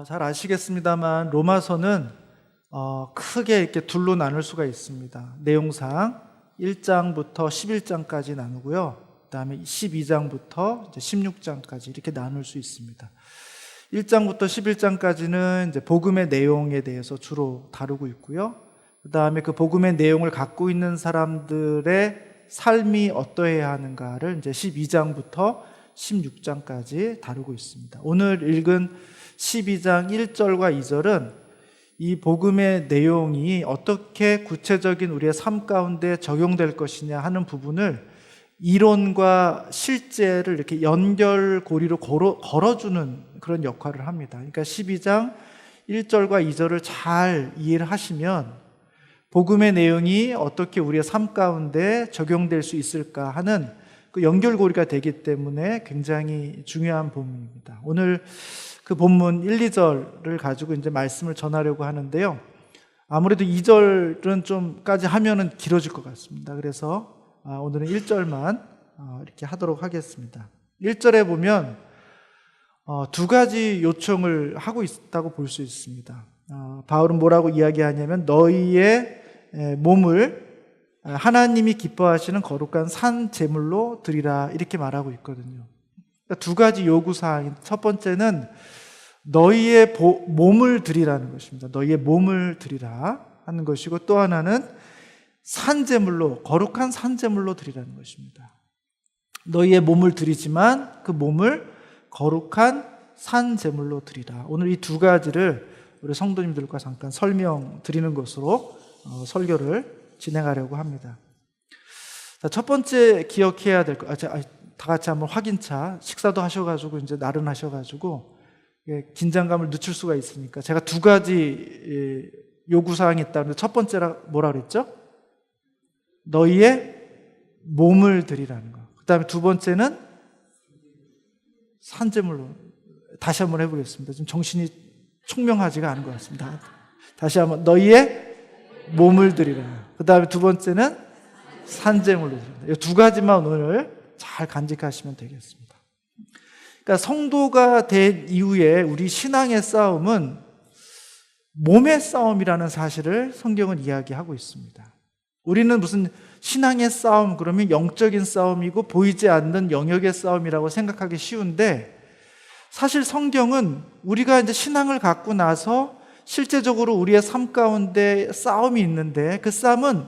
잘 아시겠습니다만 로마서는 크게 이렇게 둘로 나눌 수가 있습니다. 내용상 1장부터 11장까지 나누고요. 그 다음에 12장부터 16장까지 이렇게 나눌 수 있습니다. 1장부터 11장까지는 이제 복음의 내용에 대해서 주로 다루고 있고요. 그 다음에 그 복음의 내용을 갖고 있는 사람들의 삶이 어떠해야 하는가를 이제 12장부터 16장까지 다루고 있습니다. 오늘 읽은 12장 1절과 2절은 이 복음의 내용이 어떻게 구체적인 우리의 삶 가운데 적용될 것이냐 하는 부분을 이론과 실제를 이렇게 연결고리로 걸어주는 그런 역할을 합니다. 그러니까 12장 1절과 2절을 잘 이해를 하시면 복음의 내용이 어떻게 우리의 삶 가운데 적용될 수 있을까 하는 그 연결고리가 되기 때문에 굉장히 중요한 본문입니다. 오늘 그 본문 1, 2절을 가지고 이제 말씀을 전하려고 하는데요. 아무래도 2절은 좀까지 하면은 길어질 것 같습니다. 그래서 오늘은 1절만 이렇게 하도록 하겠습니다. 1절에 보면 두 가지 요청을 하고 있다고 볼 수 있습니다. 바울은 뭐라고 이야기하냐면 너희의 몸을 하나님이 기뻐하시는 거룩한 산 제물로 드리라 이렇게 말하고 있거든요. 그러니까 두 가지 요구사항. 첫 번째는 너희의 몸을 드리라는 것입니다. 너희의 몸을 드리라 하는 것이고, 또 하나는 산제물로, 거룩한 산제물로 드리라는 것입니다. 너희의 몸을 드리지만 그 몸을 거룩한 산제물로 드리라. 오늘 이 두 가지를 우리 성도님들과 잠깐 설명드리는 것으로 설교를 진행하려고 합니다. 자, 첫 번째 기억해야 될 것, 다 같이 한번 확인차, 식사도 하셔가지고 이제 나른하셔가지고 긴장감을 늦출 수가 있으니까 제가 두 가지 요구사항이 있다는데 첫 번째라 뭐라 그랬죠? 너희의 몸을 드리라는 거. 그 다음에 두 번째는 산제물로. 다시 한번 해보겠습니다. 지금 정신이 총명하지가 않은 것 같습니다. 다시 한번 너희의 몸을 드리라. 그 다음에 두 번째는 산제물로 드리라. 이 두 가지만 오늘 잘 간직하시면 되겠습니다. 그러니까 성도가 된 이후에 우리 신앙의 싸움은 몸의 싸움이라는 사실을 성경은 이야기하고 있습니다. 우리는 무슨 신앙의 싸움 그러면 영적인 싸움이고 보이지 않는 영역의 싸움이라고 생각하기 쉬운데, 사실 성경은 우리가 이제 신앙을 갖고 나서 실제적으로 우리의 삶 가운데 싸움이 있는데 그 싸움은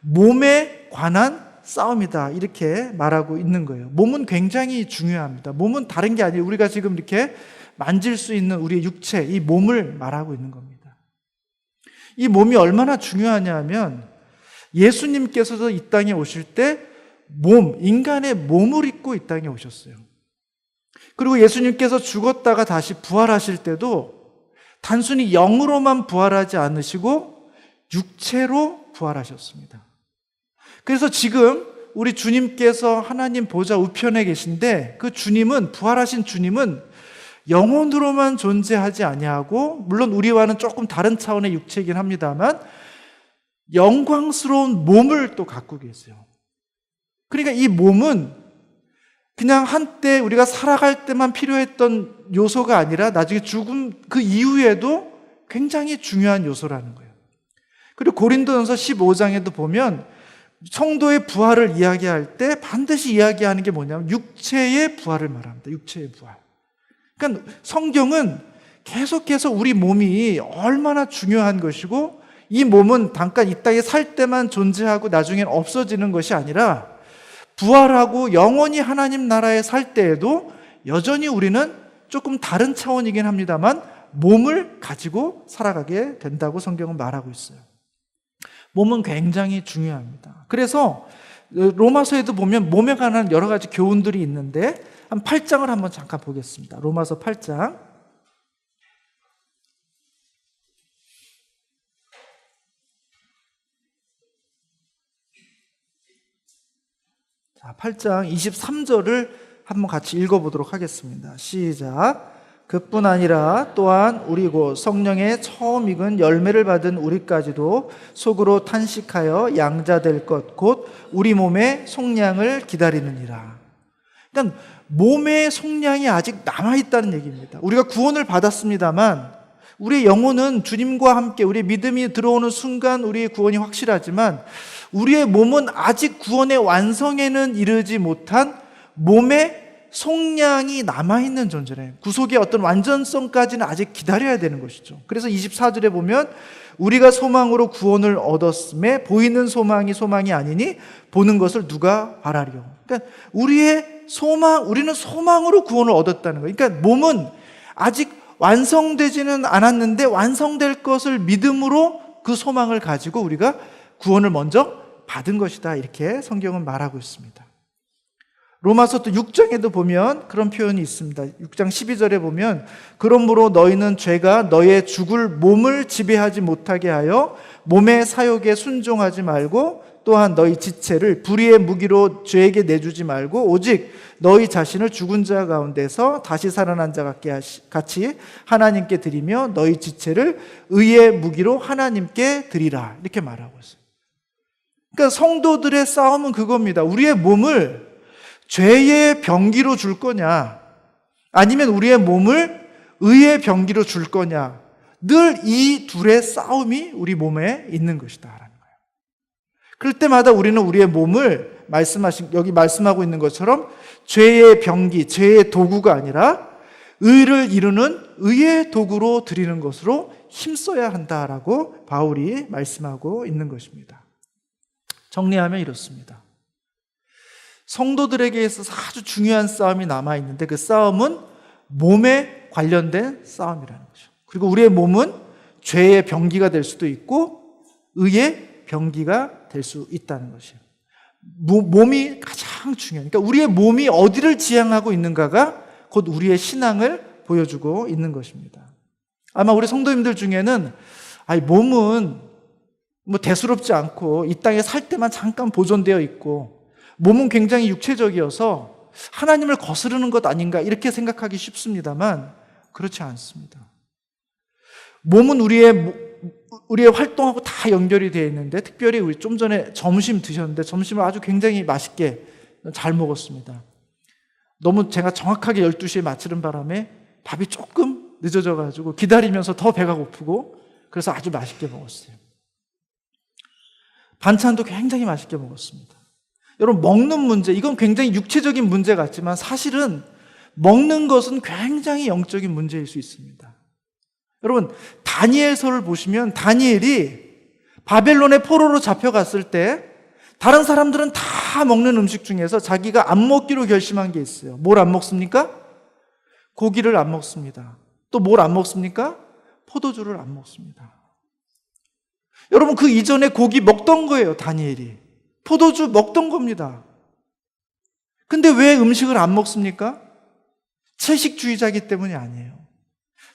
몸에 관한 싸움이다 이렇게 말하고 있는 거예요. 몸은 굉장히 중요합니다. 몸은 다른 게 아니에요. 우리가 지금 이렇게 만질 수 있는 우리의 육체, 이 몸을 말하고 있는 겁니다. 이 몸이 얼마나 중요하냐 하면 예수님께서도 이 땅에 오실 때 인간의 몸을 입고 이 땅에 오셨어요. 그리고 예수님께서 죽었다가 다시 부활하실 때도 단순히 영으로만 부활하지 않으시고 육체로 부활하셨습니다. 그래서 지금 우리 주님께서 하나님 보좌 우편에 계신데 그 주님은, 부활하신 주님은 영혼으로만 존재하지 아니하고, 물론 우리와는 조금 다른 차원의 육체이긴 합니다만 영광스러운 몸을 또 갖고 계세요. 그러니까 이 몸은 그냥 한때 우리가 살아갈 때만 필요했던 요소가 아니라 나중에 죽음 그 이후에도 굉장히 중요한 요소라는 거예요. 그리고 고린도전서 15장에도 보면 성도의 부활을 이야기할 때 반드시 이야기하는 게 뭐냐면 육체의 부활을 말합니다. 육체의 부활. 그러니까 성경은 계속해서 우리 몸이 얼마나 중요한 것이고, 이 몸은 잠깐 이 땅에 살 때만 존재하고 나중엔 없어지는 것이 아니라 부활하고 영원히 하나님 나라에 살 때에도 여전히 우리는 조금 다른 차원이긴 합니다만 몸을 가지고 살아가게 된다고 성경은 말하고 있어요. 몸은 굉장히 중요합니다. 그래서 로마서에도 보면 몸에 관한 여러 가지 교훈들이 있는데 한 8장을 한번 잠깐 보겠습니다. 로마서 8장. 자, 8장 23절을 한번 같이 읽어보도록 하겠습니다. 시작. 그뿐 아니라 또한 우리 곧 성령의 처음 익은 열매를 받은 우리까지도 속으로 탄식하여 양자될 것 곧 우리 몸의 속량을 기다리느니라. 그러니까 몸의 속량이 아직 남아있다는 얘기입니다. 우리가 구원을 받았습니다만 우리의 영혼은 주님과 함께 우리의 믿음이 들어오는 순간 우리의 구원이 확실하지만 우리의 몸은 아직 구원의 완성에는 이르지 못한 몸의 속량이 남아있는 존재래요. 구속의 어떤 완전성까지는 아직 기다려야 되는 것이죠. 그래서 24절에 보면 우리가 소망으로 구원을 얻었음에 보이는 소망이 소망이 아니니 보는 것을 누가 바라리요. 그러니까 우리는 소망으로 구원을 얻었다는 거예요. 그러니까 몸은 아직 완성되지는 않았는데 완성될 것을 믿음으로 그 소망을 가지고 우리가 구원을 먼저 받은 것이다. 이렇게 성경은 말하고 있습니다. 로마서 또 6장에도 보면 그런 표현이 있습니다. 6장 12절에 보면 그러므로 너희는 죄가 너의 죽을 몸을 지배하지 못하게 하여 몸의 사욕에 순종하지 말고 또한 너희 지체를 불의의 무기로 죄에게 내주지 말고 오직 너희 자신을 죽은 자 가운데서 다시 살아난 자 같이 하나님께 드리며 너희 지체를 의의 무기로 하나님께 드리라. 이렇게 말하고 있어요. 그러니까 성도들의 싸움은 그겁니다. 우리의 몸을 죄의 병기로 줄 거냐 아니면 우리의 몸을 의의 병기로 줄 거냐, 늘 이 둘의 싸움이 우리 몸에 있는 것이다 라는 거예요. 그럴 때마다 우리는 우리의 몸을 여기 말씀하고 있는 것처럼 죄의 병기, 죄의 도구가 아니라 의를 이루는 의의 도구로 드리는 것으로 힘써야 한다라고 바울이 말씀하고 있는 것입니다. 정리하면 이렇습니다. 성도들에게 있어서 아주 중요한 싸움이 남아있는데 그 싸움은 몸에 관련된 싸움이라는 거죠. 그리고 우리의 몸은 죄의 병기가 될 수도 있고 의의 병기가 될 수 있다는 것이에요. 몸이 가장 중요해요. 그러니까 우리의 몸이 어디를 지향하고 있는가가 곧 우리의 신앙을 보여주고 있는 것입니다. 아마 우리 성도님들 중에는 몸은 대수롭지 않고 이 땅에 살 때만 잠깐 보존되어 있고 몸은 굉장히 육체적이어서 하나님을 거스르는 것 아닌가 이렇게 생각하기 쉽습니다만 그렇지 않습니다. 몸은 우리의 활동하고 다 연결이 되어 있는데 특별히 우리 좀 전에 점심 드셨는데 점심을 아주 굉장히 맛있게 잘 먹었습니다. 너무 제가 정확하게 12시에 마치는 바람에 밥이 조금 늦어져가지고 기다리면서 더 배가 고프고 그래서 아주 맛있게 먹었어요. 반찬도 굉장히 맛있게 먹었습니다. 여러분, 먹는 문제, 이건 굉장히 육체적인 문제 같지만 사실은 먹는 것은 굉장히 영적인 문제일 수 있습니다. 여러분, 다니엘서를 보시면 다니엘이 바벨론의 포로로 잡혀갔을 때 다른 사람들은 다 먹는 음식 중에서 자기가 안 먹기로 결심한 게 있어요. 뭘 안 먹습니까? 고기를 안 먹습니다. 또 뭘 안 먹습니까? 포도주를 안 먹습니다. 여러분, 그 이전에 고기 먹던 거예요, 다니엘이. 포도주 먹던 겁니다. 근데 왜 음식을 안 먹습니까? 채식주의자이기 때문이 아니에요.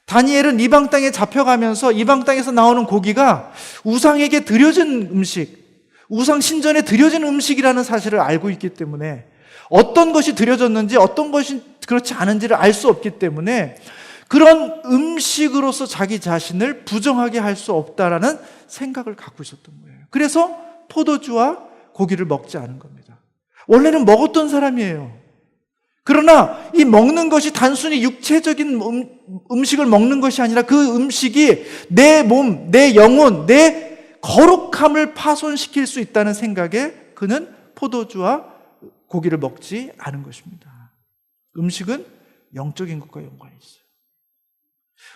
다니엘은 이방 땅에 잡혀가면서 이방 땅에서 나오는 고기가 우상에게 드려진 음식, 우상 신전에 드려진 음식이라는 사실을 알고 있기 때문에 어떤 것이 드려졌는지 어떤 것이 그렇지 않은지를 알 수 없기 때문에 그런 음식으로서 자기 자신을 부정하게 할 수 없다라는 생각을 갖고 있었던 거예요. 그래서 포도주와 고기를 먹지 않은 겁니다. 원래는 먹었던 사람이에요. 그러나 이 먹는 것이 단순히 육체적인 음식을 먹는 것이 아니라 그 음식이 내 몸, 내 영혼, 내 거룩함을 파손시킬 수 있다는 생각에 그는 포도주와 고기를 먹지 않은 것입니다. 음식은 영적인 것과 연관이 있어요.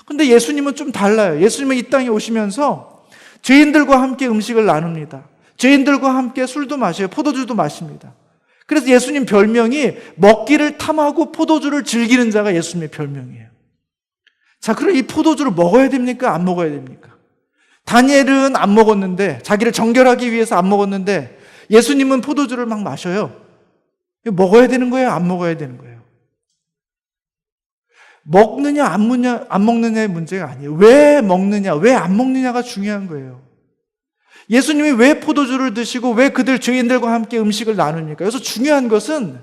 근데 예수님은 좀 달라요. 예수님은 이 땅에 오시면서 죄인들과 함께 음식을 나눕니다. 죄인들과 함께 술도 마셔요. 포도주도 마십니다. 그래서 예수님 별명이 먹기를 탐하고 포도주를 즐기는 자가 예수님의 별명이에요. 자, 그럼 이 포도주를 먹어야 됩니까? 안 먹어야 됩니까? 다니엘은 안 먹었는데, 자기를 정결하기 위해서 안 먹었는데 예수님은 포도주를 막 마셔요. 이거 먹어야 되는 거예요? 안 먹어야 되는 거예요? 먹느냐 안 먹느냐의 문제가 아니에요. 왜 먹느냐, 왜 안 먹느냐가 중요한 거예요. 예수님이 왜 포도주를 드시고 왜 그들 죄인들과 함께 음식을 나눕니까? 그래서 중요한 것은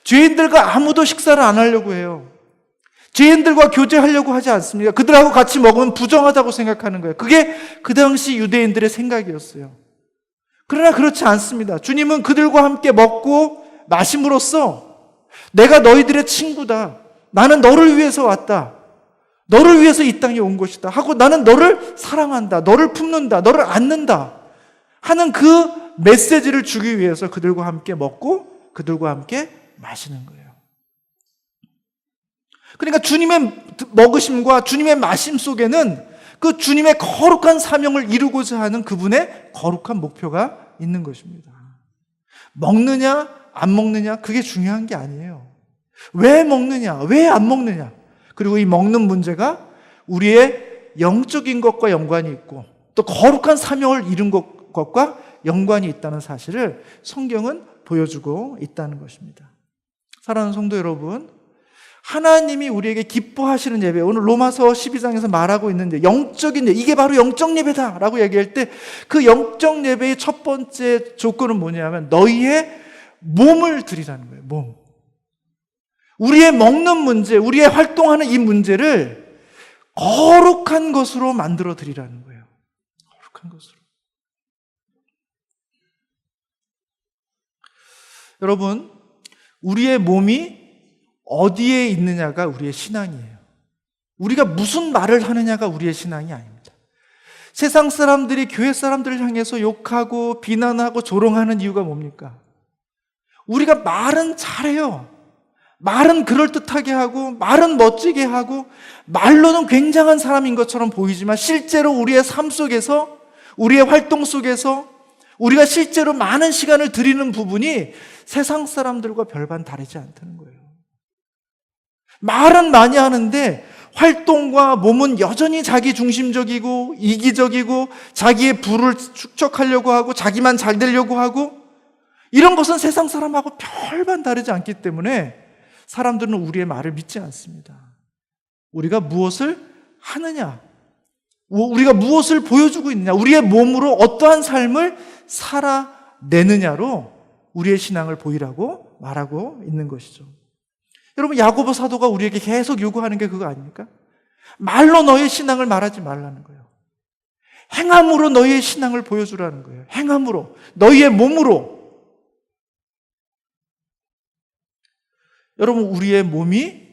죄인들과 아무도 식사를 안 하려고 해요. 죄인들과 교제하려고 하지 않습니다. 그들하고 같이 먹으면 부정하다고 생각하는 거예요. 그게 그 당시 유대인들의 생각이었어요. 그러나 그렇지 않습니다. 주님은 그들과 함께 먹고 마심으로써 내가 너희들의 친구다. 나는 너를 위해서 왔다. 너를 위해서 이 땅에 온 것이다. 하고 나는 너를 사랑한다. 너를 품는다. 너를 안는다. 하는 그 메시지를 주기 위해서 그들과 함께 먹고 그들과 함께 마시는 거예요. 그러니까 주님의 먹으심과 주님의 마심 속에는 그 주님의 거룩한 사명을 이루고자 하는 그분의 거룩한 목표가 있는 것입니다. 먹느냐 안 먹느냐 그게 중요한 게 아니에요. 왜 먹느냐 왜 안 먹느냐, 그리고 이 먹는 문제가 우리의 영적인 것과 연관이 있고 또 거룩한 사명을 이룬 것과 연관이 있다는 사실을 성경은 보여주고 있다는 것입니다. 사랑하는 성도 여러분, 하나님이 우리에게 기뻐하시는 예배, 오늘 로마서 12장에서 말하고 있는데 영적인 예배, 이게 바로 영적 예배다라고 얘기할 때 그 영적 예배의 첫 번째 조건은 뭐냐면 너희의 몸을 드리라는 거예요. 몸. 우리의 먹는 문제, 우리의 활동하는 이 문제를 거룩한 것으로 만들어 드리라는 거예요. 거룩한 것으로. 여러분, 우리의 몸이 어디에 있느냐가 우리의 신앙이에요. 우리가 무슨 말을 하느냐가 우리의 신앙이 아닙니다. 세상 사람들이 교회 사람들을 향해서 욕하고 비난하고 조롱하는 이유가 뭡니까? 우리가 말은 잘해요. 말은 그럴듯하게 하고 말은 멋지게 하고 말로는 굉장한 사람인 것처럼 보이지만 실제로 우리의 삶 속에서, 우리의 활동 속에서 우리가 실제로 많은 시간을 들이는 부분이 세상 사람들과 별반 다르지 않다는 거예요. 말은 많이 하는데 활동과 몸은 여전히 자기 중심적이고 이기적이고 자기의 부를 축적하려고 하고 자기만 잘 되려고 하고, 이런 것은 세상 사람하고 별반 다르지 않기 때문에 사람들은 우리의 말을 믿지 않습니다. 우리가 무엇을 하느냐, 우리가 무엇을 보여주고 있느냐, 우리의 몸으로 어떠한 삶을 살아내느냐로 우리의 신앙을 보이라고 말하고 있는 것이죠. 여러분, 야고보 사도가 우리에게 계속 요구하는 게 그거 아닙니까? 말로 너의 신앙을 말하지 말라는 거예요. 행함으로 너희의 신앙을 보여주라는 거예요. 행함으로, 너희의 몸으로. 여러분, 우리의 몸이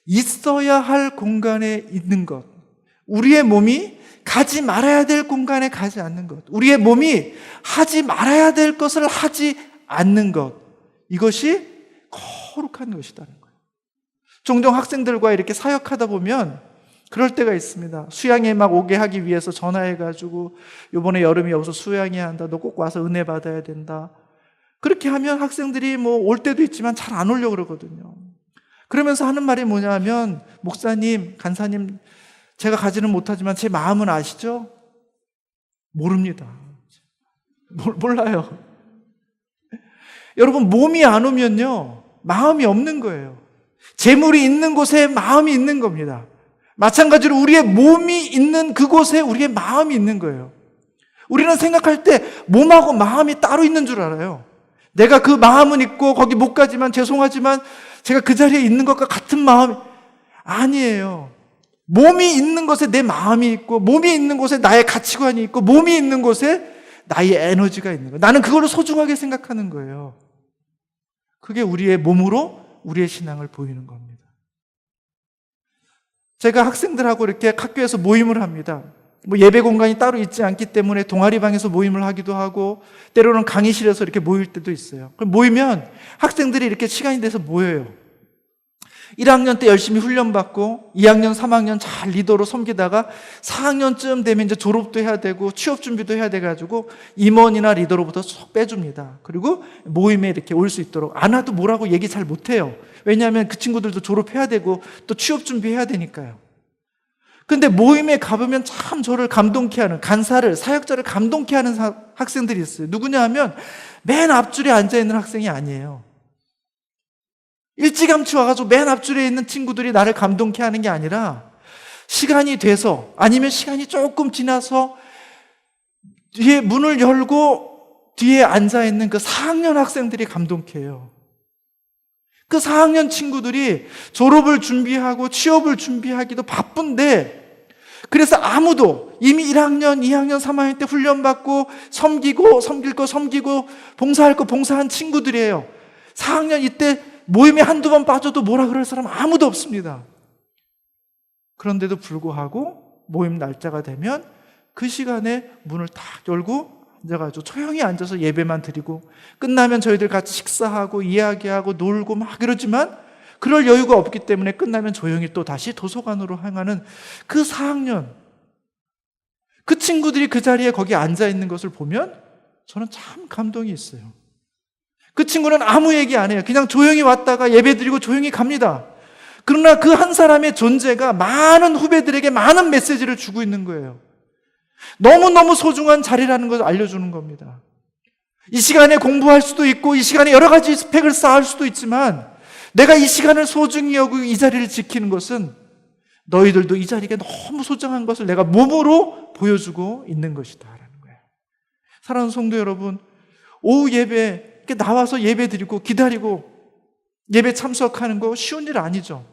있어야 할 공간에 있는 것, 우리의 몸이 가지 말아야 될 공간에 가지 않는 것, 우리의 몸이 하지 말아야 될 것을 하지 않는 것, 이것이 거룩한 것이다는 거예요. 종종 학생들과 이렇게 사역하다 보면 그럴 때가 있습니다. 수양에 막 오게 하기 위해서 전화해가지고 이번에 여름이 없어서 수양해야 한다, 너 꼭 와서 은혜 받아야 된다, 그렇게 하면 학생들이 뭐 올 때도 있지만 잘 안 오려고 그러거든요. 그러면서 하는 말이 뭐냐면, 목사님, 간사님, 제가 가지는 못하지만 제 마음은 아시죠? 모릅니다. 몰라요. 여러분, 몸이 안 오면요, 마음이 없는 거예요. 재물이 있는 곳에 마음이 있는 겁니다. 마찬가지로 우리의 몸이 있는 그곳에 우리의 마음이 있는 거예요. 우리는 생각할 때 몸하고 마음이 따로 있는 줄 알아요. 내가 그 마음은 있고 거기 못 가지만 죄송하지만 제가 그 자리에 있는 것과 같은 마음이 아니에요. 몸이 있는 곳에 내 마음이 있고, 몸이 있는 곳에 나의 가치관이 있고, 몸이 있는 곳에 나의 에너지가 있는 거예요. 나는 그걸 소중하게 생각하는 거예요. 그게 우리의 몸으로 우리의 신앙을 보이는 겁니다. 제가 학생들하고 이렇게 학교에서 모임을 합니다. 뭐 예배 공간이 따로 있지 않기 때문에 동아리방에서 모임을 하기도 하고, 때로는 강의실에서 이렇게 모일 때도 있어요. 그럼 모이면 학생들이 이렇게 시간이 돼서 모여요. 1학년 때 열심히 훈련받고 2학년, 3학년 잘 리더로 섬기다가 4학년쯤 되면 이제 졸업도 해야 되고 취업 준비도 해야 돼가지고 임원이나 리더로부터 쏙 빼줍니다. 그리고 모임에 이렇게 올 수 있도록. 안 와도 뭐라고 얘기 잘 못해요. 왜냐하면 그 친구들도 졸업해야 되고 또 취업 준비해야 되니까요. 근데 모임에 가보면 참 저를 감동케 하는, 간사를, 사역자를 감동케 하는 학생들이 있어요. 누구냐 하면 맨 앞줄에 앉아있는 학생이 아니에요. 일찌감치 와가지고 맨 앞줄에 있는 친구들이 나를 감동케 하는 게 아니라 시간이 돼서, 아니면 시간이 조금 지나서 뒤에 문을 열고 뒤에 앉아있는 그 4학년 학생들이 감동케 해요. 그 4학년 친구들이 졸업을 준비하고 취업을 준비하기도 바쁜데, 그래서 아무도 이미 1학년, 2학년, 3학년 때 훈련받고 섬기고, 섬길 거 섬기고, 봉사할 거 봉사한 친구들이에요. 4학년 이때 모임에 한두 번 빠져도 뭐라 그럴 사람 아무도 없습니다. 그런데도 불구하고 모임 날짜가 되면 그 시간에 문을 탁 열고 앉아가지고 조용히 앉아서 예배만 드리고, 끝나면 저희들 같이 식사하고 이야기하고 놀고 막 이러지만 그럴 여유가 없기 때문에 끝나면 조용히 또 다시 도서관으로 향하는 그 4학년, 그 친구들이 그 자리에 거기 앉아 있는 것을 보면 저는 참 감동이 있어요. 그 친구는 아무 얘기 안 해요. 그냥 조용히 왔다가 예배 드리고 조용히 갑니다. 그러나 그 한 사람의 존재가 많은 후배들에게 많은 메시지를 주고 있는 거예요. 너무너무 소중한 자리라는 것을 알려주는 겁니다. 이 시간에 공부할 수도 있고 이 시간에 여러 가지 스펙을 쌓을 수도 있지만 내가 이 시간을 소중히 여기고 이 자리를 지키는 것은 너희들도 이 자리가 너무 소중한 것을 내가 몸으로 보여주고 있는 것이다 라는 거예요. 사랑하는 성도 여러분, 오후 예배 이렇게 나와서 예배 드리고 기다리고 예배 참석하는 거 쉬운 일 아니죠.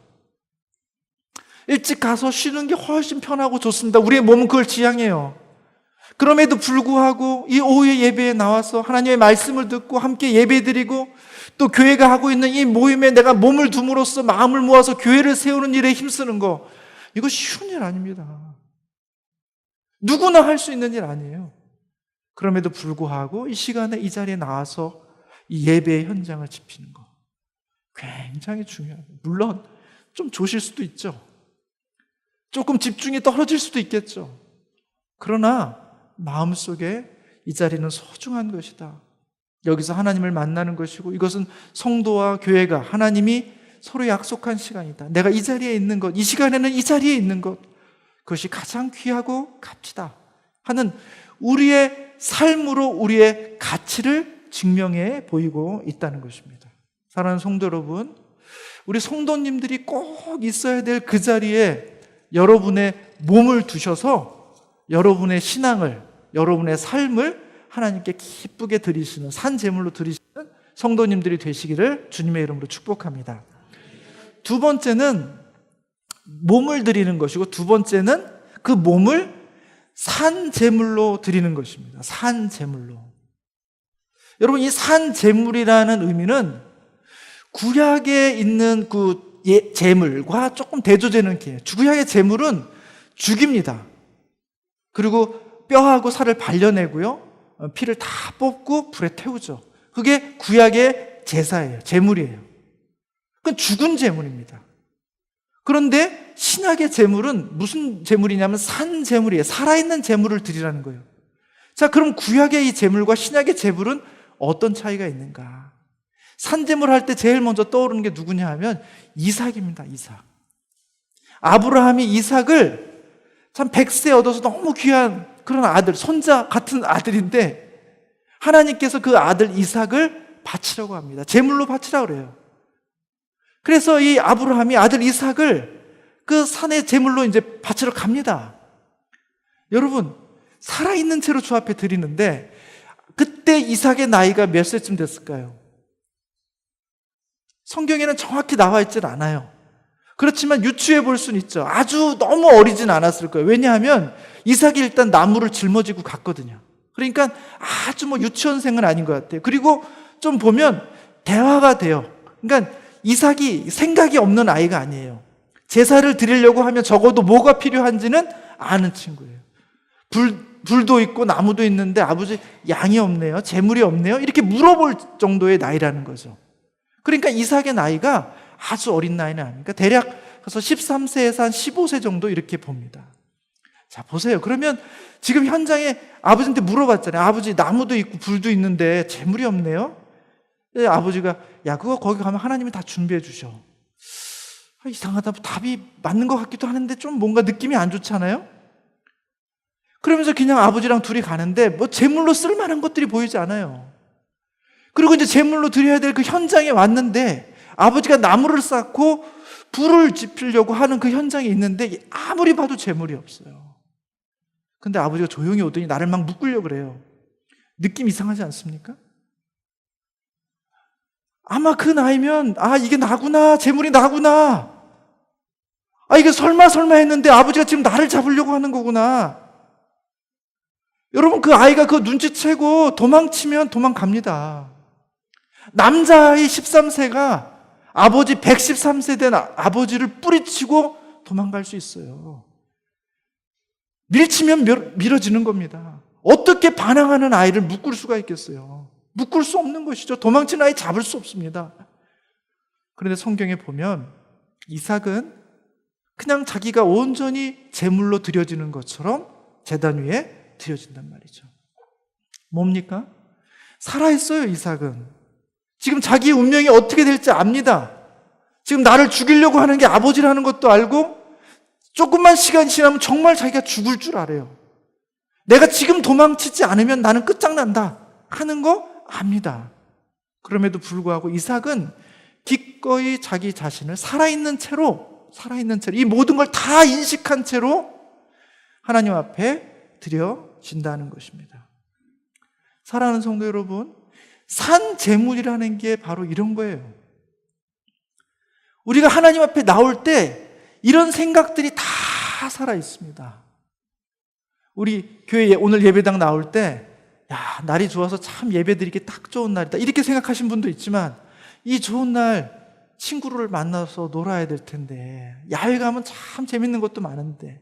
일찍 가서 쉬는 게 훨씬 편하고 좋습니다. 우리의 몸은 그걸 지향해요. 그럼에도 불구하고 이 오후의 예배에 나와서 하나님의 말씀을 듣고 함께 예배 드리고 또 교회가 하고 있는 이 모임에 내가 몸을 둠으로써 마음을 모아서 교회를 세우는 일에 힘쓰는 거, 이거 쉬운 일 아닙니다. 누구나 할 수 있는 일 아니에요. 그럼에도 불구하고 이 시간에 이 자리에 나와서 이 예배의 현장을 지키는 거 굉장히 중요해요. 물론 좀 조실 수도 있죠. 조금 집중이 떨어질 수도 있겠죠. 그러나 마음속에 이 자리는 소중한 것이다. 여기서 하나님을 만나는 것이고 이것은 성도와 교회가 하나님이 서로 약속한 시간이다. 내가 이 자리에 있는 것, 이 시간에는 이 자리에 있는 것, 그것이 가장 귀하고 값지다 하는 우리의 삶으로 우리의 가치를 증명해 보이고 있다는 것입니다. 사랑하는 성도 여러분, 우리 성도님들이 꼭 있어야 될 그 자리에 여러분의 몸을 두셔서 여러분의 신앙을, 여러분의 삶을 하나님께 기쁘게 드리시는, 산 제물로 드리시는 성도님들이 되시기를 주님의 이름으로 축복합니다. 두 번째는 몸을 드리는 것이고, 두 번째는 그 몸을 산 제물로 드리는 것입니다. 산 제물로. 여러분, 이 산 제물이라는 의미는 구약에 있는 그 제물과 조금 대조되는 게, 구약의 제물은 죽입니다. 그리고 뼈하고 살을 발려내고요, 피를 다 뽑고 불에 태우죠. 그게 구약의 제사예요. 제물이에요. 그건 죽은 제물입니다. 그런데 신약의 제물은 무슨 제물이냐면 산 제물이에요. 살아있는 제물을 드리라는 거예요. 자, 그럼 구약의 이 제물과 신약의 제물은 어떤 차이가 있는가? 산제물 할 때 제일 먼저 떠오르는 게 누구냐 하면 이삭입니다. 이삭. 아브라함이 이삭을 참 100세 얻어서 너무 귀한 그런 아들, 손자 같은 아들인데 하나님께서 그 아들 이삭을 바치라고 합니다. 제물로 바치라고 그래요. 그래서 이 아브라함이 아들 이삭을 그 산의 제물로 이제 바치러 갑니다. 여러분, 살아있는 채로 주 앞에 드리는데 그때 이삭의 나이가 몇 세쯤 됐을까요? 성경에는 정확히 나와 있질 않아요. 그렇지만 유추해 볼 수는 있죠. 아주 너무 어리진 않았을 거예요. 왜냐하면 이삭이 일단 나무를 짊어지고 갔거든요. 그러니까 아주 유치원생은 아닌 것 같아요. 그리고 좀 보면 대화가 돼요. 그러니까 이삭이 생각이 없는 아이가 아니에요. 제사를 드리려고 하면 적어도 뭐가 필요한지는 아는 친구예요. 불도 있고 나무도 있는데 아버지 양이 없네요. 재물이 없네요. 이렇게 물어볼 정도의 나이라는 거죠. 그러니까 이삭의 나이가 아주 어린 나이는 아니니까 대략 그래서 13세에서 한 15세 정도 이렇게 봅니다. 자, 보세요. 그러면 지금 현장에 아버지한테 물어봤잖아요. 아버지, 나무도 있고 불도 있는데 재물이 없네요. 아버지가 야, 그거 거기 가면 하나님이 다 준비해 주셔. 이상하다. 답이 맞는 것 같기도 하는데 좀 뭔가 느낌이 안 좋잖아요. 그러면서 그냥 아버지랑 둘이 가는데 제물로 쓸만한 것들이 보이지 않아요. 그리고 이제 제물로 드려야 될 그 현장에 왔는데 아버지가 나무를 쌓고 불을 지피려고 하는 그 현장에 있는데 아무리 봐도 제물이 없어요. 근데 아버지가 조용히 오더니 나를 막 묶으려고 그래요. 느낌 이상하지 않습니까? 아마 그 나이면 이게 나구나, 제물이 나구나, 이게 설마 했는데 아버지가 지금 나를 잡으려고 하는 거구나. 여러분, 그 아이가 그 눈치채고 도망치면 도망갑니다. 남자아이 13세가 아버지 113세 된 아버지를 뿌리치고 도망갈 수 있어요. 밀치면 밀어지는 겁니다. 어떻게 반항하는 아이를 묶을 수가 있겠어요? 묶을 수 없는 것이죠. 도망치는 아이 잡을 수 없습니다. 그런데 성경에 보면 이삭은 그냥 자기가 온전히 제물로 드려지는 것처럼 제단 위에 드려진단 말이죠. 뭡니까? 살아있어요, 이삭은. 지금 자기 운명이 어떻게 될지 압니다. 지금 나를 죽이려고 하는 게 아버지라는 것도 알고 조금만 시간이 지나면 정말 자기가 죽을 줄 알아요. 내가 지금 도망치지 않으면 나는 끝장난다 하는 거 압니다. 그럼에도 불구하고 이삭은 기꺼이 자기 자신을 살아있는 채로 이 모든 걸 다 인식한 채로 하나님 앞에 드려진다는 것입니다. 사랑하는 성도 여러분, 산 제물이라는 게 바로 이런 거예요. 우리가 하나님 앞에 나올 때 이런 생각들이 다 살아 있습니다. 우리 교회 오늘 예배당 나올 때, 야, 날이 좋아서 참 예배 드리기 딱 좋은 날이다, 이렇게 생각하신 분도 있지만, 이 좋은 날 친구를 만나서 놀아야 될 텐데, 야외 가면 참 재밌는 것도 많은데,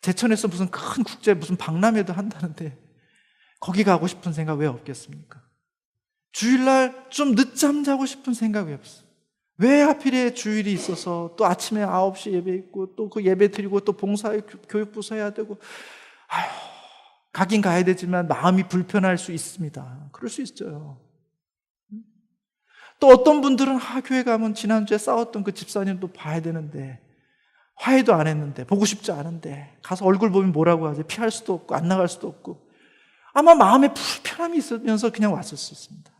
제천에서 무슨 큰 국제 무슨 박람회도 한다는데 거기 가고 싶은 생각 왜 없겠습니까? 주일날 좀 늦잠 자고 싶은 생각 왜 없어요? 왜 하필에 주일이 있어서 또 아침에 9시 예배 있고 또 그 예배 드리고 또 봉사회 교육부서 해야 되고, 아휴, 가긴 가야 되지만 마음이 불편할 수 있습니다. 그럴 수 있어요. 또 어떤 분들은 교회 가면 지난주에 싸웠던 그 집사님도 봐야 되는데 화해도 안 했는데 보고 싶지 않은데 가서 얼굴 보면 뭐라고 하지? 피할 수도 없고 안 나갈 수도 없고, 아마 마음에 불편함이 있으면서 그냥 왔을 수 있습니다.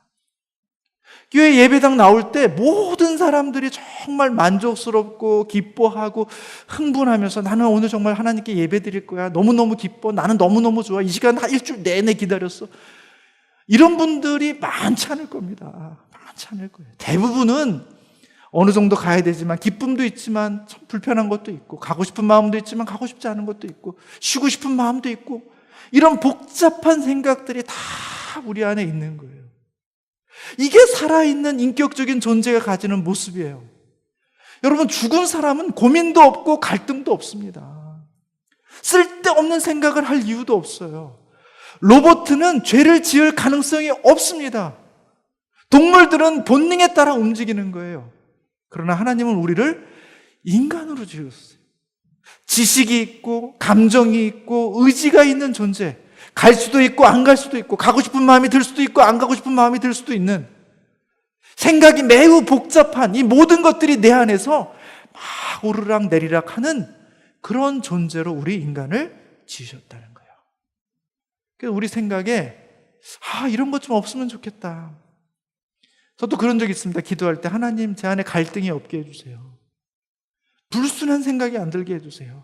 교회 예배당 나올 때 모든 사람들이 정말 만족스럽고 기뻐하고 흥분하면서 나는 오늘 정말 하나님께 예배 드릴 거야, 너무너무 기뻐, 나는 너무너무 좋아, 이 시간 일주일 내내 기다렸어, 이런 분들이 많지 않을 겁니다. 많지 않을 거예요. 대부분은 어느 정도 가야 되지만 기쁨도 있지만 참 불편한 것도 있고, 가고 싶은 마음도 있지만 가고 싶지 않은 것도 있고, 쉬고 싶은 마음도 있고, 이런 복잡한 생각들이 다 우리 안에 있는 거예요. 이게 살아있는 인격적인 존재가 가지는 모습이에요. 여러분, 죽은 사람은 고민도 없고 갈등도 없습니다. 쓸데없는 생각을 할 이유도 없어요. 로봇은 죄를 지을 가능성이 없습니다. 동물들은 본능에 따라 움직이는 거예요. 그러나 하나님은 우리를 인간으로 지으셨어요. 지식이 있고 감정이 있고 의지가 있는 존재, 갈 수도 있고 안 갈 수도 있고, 가고 싶은 마음이 들 수도 있고 안 가고 싶은 마음이 들 수도 있는, 생각이 매우 복잡한 이 모든 것들이 내 안에서 막 오르락 내리락 하는 그런 존재로 우리 인간을 지으셨다는 거예요. 그래서 우리 생각에 이런 것 좀 없으면 좋겠다. 저도 그런 적이 있습니다. 기도할 때, 하나님, 제 안에 갈등이 없게 해주세요. 불순한 생각이 안 들게 해주세요.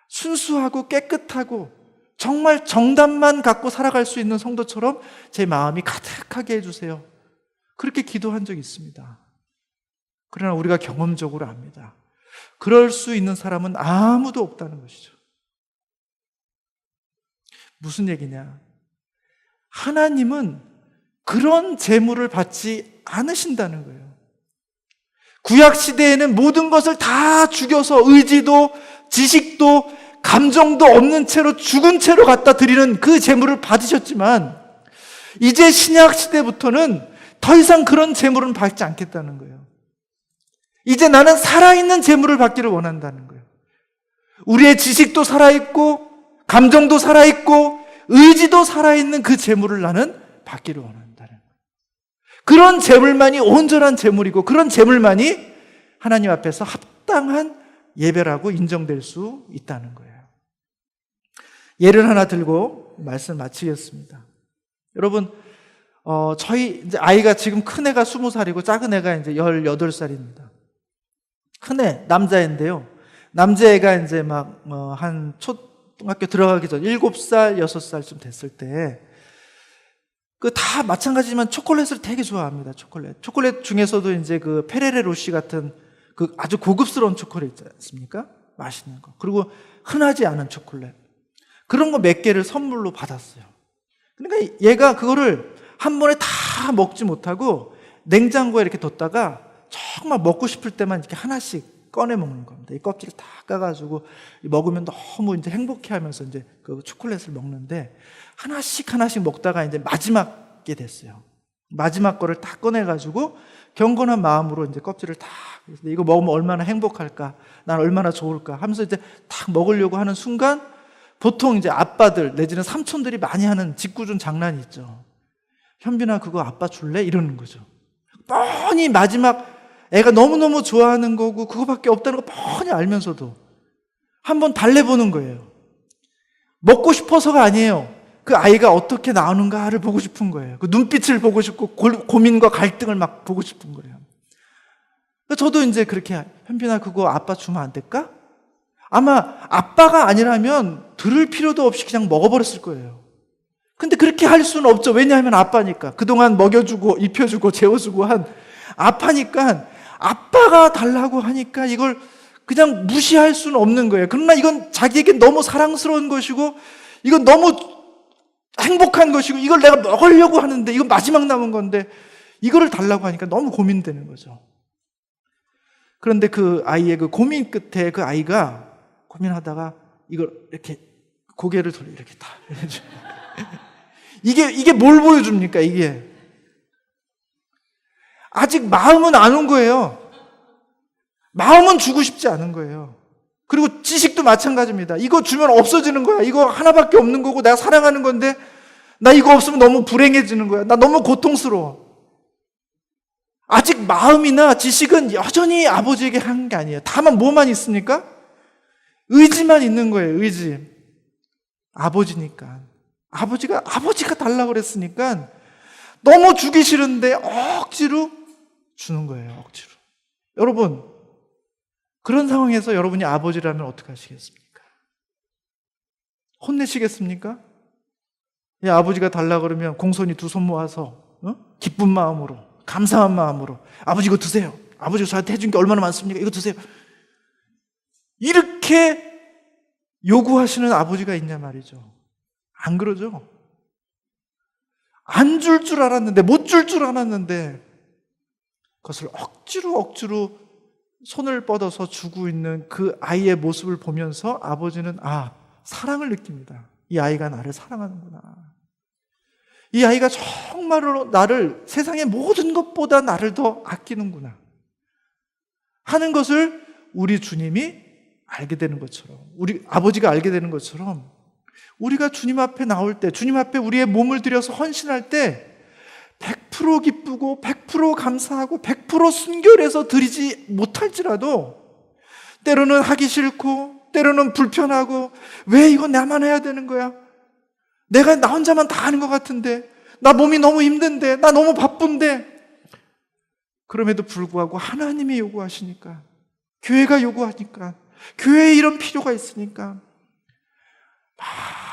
순수하고 깨끗하고 정말 정답만 갖고 살아갈 수 있는 성도처럼 제 마음이 가득하게 해주세요. 그렇게 기도한 적이 있습니다. 그러나 우리가 경험적으로 압니다. 그럴 수 있는 사람은 아무도 없다는 것이죠. 무슨 얘기냐? 하나님은 그런 재물을 받지 않으신다는 거예요. 구약 시대에는 모든 것을 다 죽여서 의지도 지식도 감정도 없는 채로 죽은 채로 갖다 드리는 그 재물을 받으셨지만, 이제 신약 시대부터는 더 이상 그런 재물은 받지 않겠다는 거예요. 이제 나는 살아있는 재물을 받기를 원한다는 거예요. 우리의 지식도 살아있고 감정도 살아있고 의지도 살아있는 그 재물을 나는 받기를 원한다는 거예요. 그런 재물만이 온전한 재물이고, 그런 재물만이 하나님 앞에서 합당한 예배라고 인정될 수 있다는 거예요. 예를 하나 들고 말씀 마치겠습니다. 여러분, 저희 이제 아이가 지금 큰 애가 20살이고 작은 애가 이제 18살입니다. 큰 애, 남자애인데요. 남자애가 이제 한 초등학교 들어가기 전 7살, 6살쯤 됐을 때, 다 마찬가지지만 초콜릿을 되게 좋아합니다. 초콜릿 중에서도 이제 그 페레레 로시 같은 그 아주 고급스러운 초콜릿 있지 않습니까? 맛있는 거. 그리고 흔하지 않은 초콜릿. 그런 거 몇 개를 선물로 받았어요. 그러니까 얘가 그거를 한 번에 다 먹지 못하고 냉장고에 이렇게 뒀다가 정말 먹고 싶을 때만 이렇게 하나씩 꺼내 먹는 겁니다. 이 껍질을 다 까가지고 먹으면 너무 이제 행복해하면서 이제 그 초콜릿을 먹는데 하나씩 먹다가 이제 마지막게 됐어요. 마지막 거를 다 꺼내가지고 경건한 마음으로 이제 껍질을 다 이거 먹으면 얼마나 행복할까, 난 얼마나 좋을까 하면서 이제 딱 먹으려고 하는 순간 보통 이제 아빠들 내지는 삼촌들이 많이 하는 짓궂은 장난이 있죠. 현빈아 그거 아빠 줄래? 이러는 거죠. 뻔히 마지막 애가 너무너무 좋아하는 거고 그거밖에 없다는 거 뻔히 알면서도 한번 달래보는 거예요. 먹고 싶어서가 아니에요. 그 아이가 어떻게 나오는가를 보고 싶은 거예요. 그 눈빛을 보고 싶고 고민과 갈등을 막 보고 싶은 거예요. 저도 이제 그렇게 현빈아 그거 아빠 주면 안 될까? 아마 아빠가 아니라면 들을 필요도 없이 그냥 먹어버렸을 거예요. 근데 그렇게 할 수는 없죠. 왜냐하면 아빠니까. 그동안 먹여주고 입혀주고 재워주고 한 아빠니까 아빠가 달라고 하니까 이걸 그냥 무시할 수는 없는 거예요. 그러나 이건 자기에게 너무 사랑스러운 것이고 이건 너무 행복한 것이고 이걸 내가 먹으려고 하는데 이건 마지막 남은 건데 이거를 달라고 하니까 너무 고민되는 거죠. 그런데 그 아이의 그 고민 끝에 그 아이가 고민하다가 이걸 이렇게 고개를 돌려 이렇게 다 이게 뭘 보여줍니까? 이게 아직 마음은 안 온 거예요. 마음은 주고 싶지 않은 거예요. 그리고 지식도 마찬가지입니다. 이거 주면 없어지는 거야. 이거 하나밖에 없는 거고 내가 사랑하는 건데 나 이거 없으면 너무 불행해지는 거야. 나 너무 고통스러워. 아직 마음이나 지식은 여전히 아버지에게 하는 게 아니에요. 다만 뭐만 있습니까? 의지만 있는 거예요. 의지. 아버지니까. 아버지가 달라고 그랬으니까 너무 주기 싫은데 억지로 주는 거예요. 억지로. 여러분, 그런 상황에서 여러분이 아버지라면 어떻게 하시겠습니까? 혼내시겠습니까? 아버지가 달라고 그러면 공손히 두 손 모아서 기쁜 마음으로 감사한 마음으로 아버지 이거 드세요. 아버지가 저한테 해준 게 얼마나 많습니까? 이거 드세요. 이렇게 요구하시는 아버지가 있냐 말이죠. 안 그러죠? 안 줄 줄 알았는데 못 줄 줄 알았는데 그것을 억지로 손을 뻗어서 주고 있는 그 아이의 모습을 보면서 아버지는 사랑을 느낍니다. 이 아이가 나를 사랑하는구나. 이 아이가 정말로 나를 세상의 모든 것보다 나를 더 아끼는구나 하는 것을 우리 주님이 알게 되는 것처럼, 우리 아버지가 알게 되는 것처럼 우리가 주님 앞에 나올 때, 주님 앞에 우리의 몸을 들여서 헌신할 때 100% 기쁘고 100% 감사하고 100% 순결해서 드리지 못할지라도 때로는 하기 싫고 때로는 불편하고 왜 이건 나만 해야 되는 거야? 내가 나 혼자만 다 하는 것 같은데 나 몸이 너무 힘든데 나 너무 바쁜데 그럼에도 불구하고 하나님이 요구하시니까 교회가 요구하니까 교회에 이런 필요가 있으니까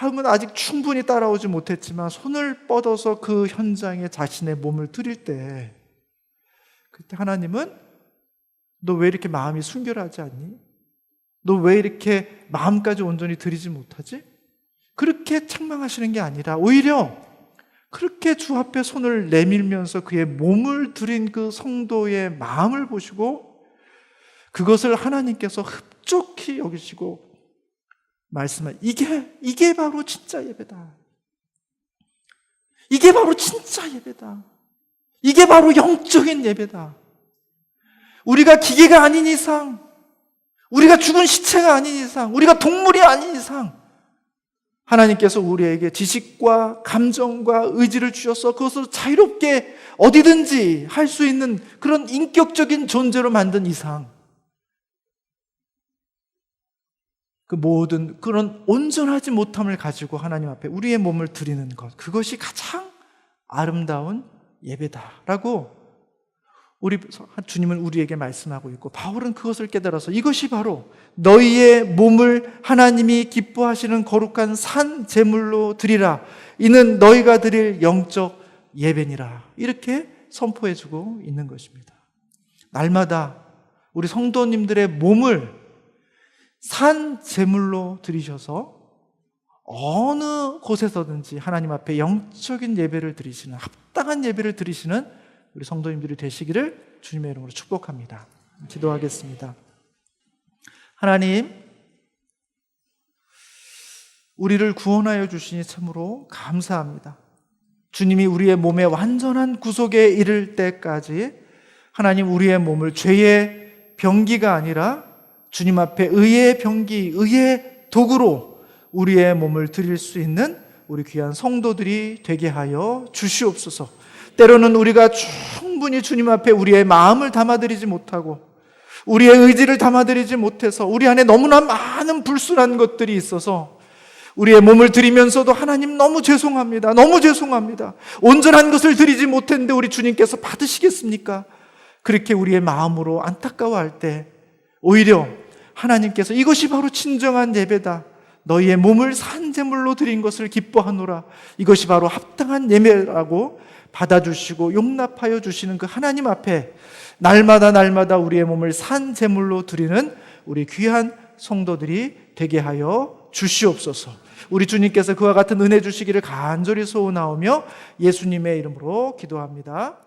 마음은 아직 충분히 따라오지 못했지만 손을 뻗어서 그 현장에 자신의 몸을 드릴 때 그때 하나님은 너 왜 이렇게 마음이 순결하지 않니? 너 왜 이렇게 마음까지 온전히 드리지 못하지? 그렇게 책망하시는 게 아니라 오히려 그렇게 주 앞에 손을 내밀면서 그의 몸을 드린 그 성도의 마음을 보시고 그것을 하나님께서 흡족히 여기시고 말씀하 이게 바로 진짜 예배다. 이게 바로 진짜 예배다. 이게 바로 영적인 예배다. 우리가 기계가 아닌 이상, 우리가 죽은 시체가 아닌 이상, 우리가 동물이 아닌 이상 하나님께서 우리에게 지식과 감정과 의지를 주셔서 그것을 자유롭게 어디든지 할 수 있는 그런 인격적인 존재로 만든 이상 그 모든 그런 온전하지 못함을 가지고 하나님 앞에 우리의 몸을 드리는 것, 그것이 가장 아름다운 예배다라고 우리 주님은 우리에게 말씀하고 있고 바울은 그것을 깨달아서 이것이 바로 너희의 몸을 하나님이 기뻐하시는 거룩한 산 제물로 드리라. 이는 너희가 드릴 영적 예배니라. 이렇게 선포해주고 있는 것입니다. 날마다 우리 성도님들의 몸을 산 제물로 드리셔서 어느 곳에서든지 하나님 앞에 영적인 예배를 드리시는, 합당한 예배를 드리시는 우리 성도님들이 되시기를 주님의 이름으로 축복합니다. 기도하겠습니다. 하나님, 우리를 구원하여 주시니 참으로 감사합니다. 주님이 우리의 몸의 완전한 구속에 이를 때까지 하나님, 우리의 몸을 죄의 병기가 아니라 주님 앞에 의의 병기, 의의 도구로 우리의 몸을 드릴 수 있는 우리 귀한 성도들이 되게 하여 주시옵소서. 때로는 우리가 충분히 주님 앞에 우리의 마음을 담아드리지 못하고 우리의 의지를 담아드리지 못해서 우리 안에 너무나 많은 불순한 것들이 있어서 우리의 몸을 드리면서도 하나님 너무 죄송합니다. 너무 죄송합니다. 온전한 것을 드리지 못했는데 우리 주님께서 받으시겠습니까? 그렇게 우리의 마음으로 안타까워할 때 오히려 하나님께서 이것이 바로 진정한 예배다. 너희의 몸을 산제물로 드린 것을 기뻐하노라. 이것이 바로 합당한 예배라고 받아주시고 용납하여 주시는 그 하나님 앞에 날마다 우리의 몸을 산제물로 드리는 우리 귀한 성도들이 되게 하여 주시옵소서. 우리 주님께서 그와 같은 은혜 주시기를 간절히 소원하오며 예수님의 이름으로 기도합니다.